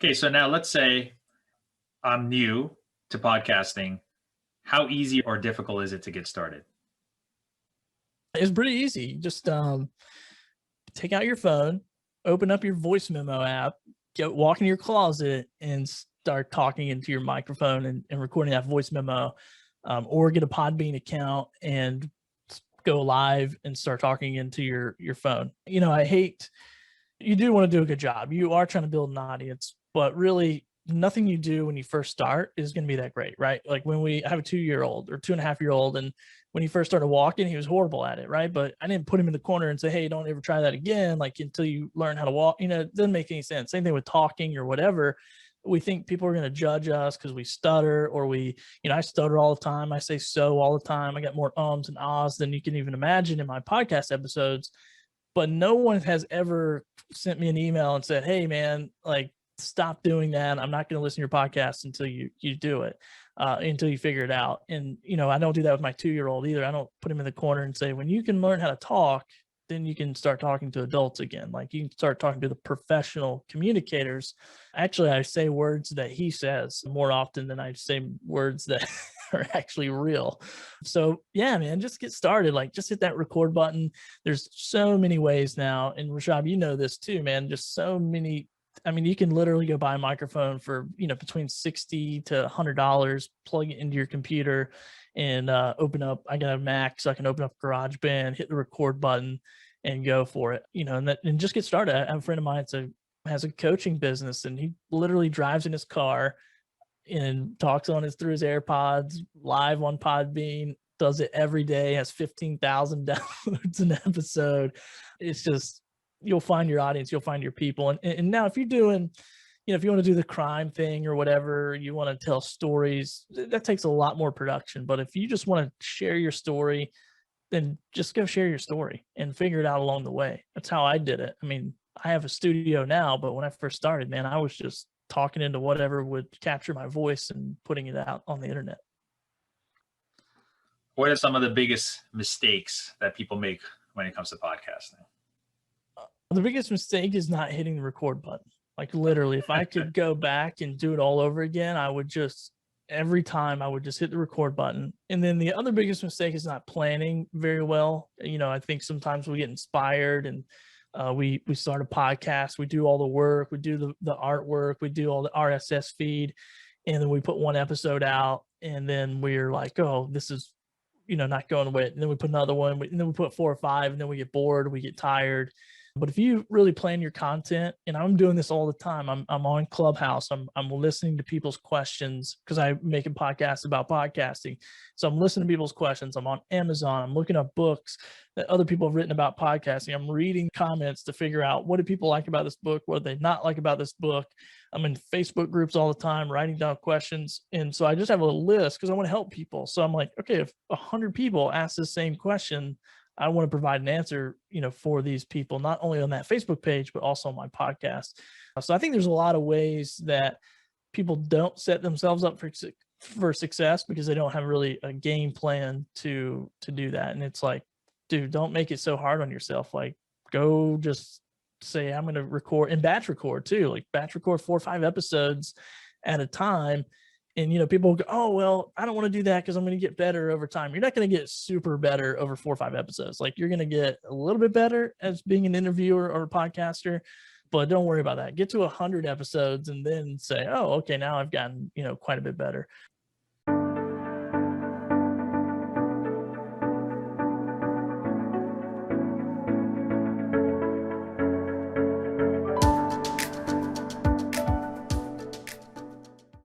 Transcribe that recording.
Okay, so now let's say I'm new to podcasting. How easy or difficult is it to get started? It's pretty easy. Just take out your phone, open up your voice memo app, walk in your closet and start talking into your microphone and recording that voice memo, or get a Podbean account and go live and start talking into your phone. You do want to do a good job. You are trying to build an audience, but really nothing you do when you first start is going to be that great, right? Like when I have a 2-year-old or 2.5-year-old, and when he first started walking, he was horrible at it, right? But I didn't put him in the corner and say, hey, don't ever try that again, like until you learn how to walk. It doesn't make any sense. Same thing with talking or whatever. We think people are going to judge us because we stutter, or I stutter all the time. I say so all the time. I got more ums and ahs than you can even imagine in my podcast episodes. But no one has ever sent me an email and said, hey, man, like, stop doing that. I'm not going to listen to your podcast until you do it, until you figure it out. And, I don't do that with my 2-year-old either. I don't put him in the corner and say, when you can learn how to talk, then you can start talking to adults again. Like you can start talking to the professional communicators. Actually, I say words that he says more often than I say words that are actually real. So yeah, man, just get started. Like just hit that record button. There's so many ways now. And Rashab, you know this too, man, just so many. I mean, you can literally go buy a microphone for, between $60 to $100, plug it into your computer and open up. I got a Mac, so I can open up GarageBand, hit the record button and go for it, and just get started. I have a friend of mine has a coaching business, and he literally drives in his car and talks through his AirPods live on Podbean, does it every day, has 15,000 downloads an episode. It's just, you'll find your audience, you'll find your people. And now if you're doing, if you want to do the crime thing or whatever, you want to tell stories, that takes a lot more production. But if you just want to share your story, then just go share your story and figure it out along the way. That's how I did it. I mean, I have a studio now, but when I first started, man, I was just talking into whatever would capture my voice and putting it out on the internet. What are some of the biggest mistakes that people make when it comes to podcasting? The biggest mistake is not hitting the record button. Like literally, if I could go back and do it all over again, every time I would just hit the record button. And then the other biggest mistake is not planning very well. I think sometimes we get inspired and we start a podcast, we do all the work, we do the artwork, we do all the RSS feed, and then we put one episode out, and then we're like, oh, this is, not going away. And then we put another one, and then we put 4 or 5, and then we get bored, we get tired. But if you really plan your content, and I'm doing this all the time, I'm on Clubhouse, I'm listening to people's questions because I'm making podcasts about podcasting. So I'm listening to people's questions. I'm on Amazon. I'm looking up books that other people have written about podcasting. I'm reading comments to figure out, what do people like about this book? What do they not like about this book? I'm in Facebook groups all the time, writing down questions. And so I just have a list because I want to help people. So I'm like, okay, if 100 people ask the same question, I want to provide an answer, for these people, not only on that Facebook page, but also on my podcast. So I think there's a lot of ways that people don't set themselves up for success because they don't have really a game plan to do that. And it's like, dude, don't make it so hard on yourself. Like, go just say, I'm going to record and batch record too, like batch record 4 or 5 episodes at a time. And, people go, oh, well, I don't want to do that because I'm going to get better over time. You're not going to get super better over 4 or 5 episodes. Like, you're going to get a little bit better as being an interviewer or a podcaster, but don't worry about that. Get to 100 episodes and then say, oh, okay, now I've gotten, quite a bit better.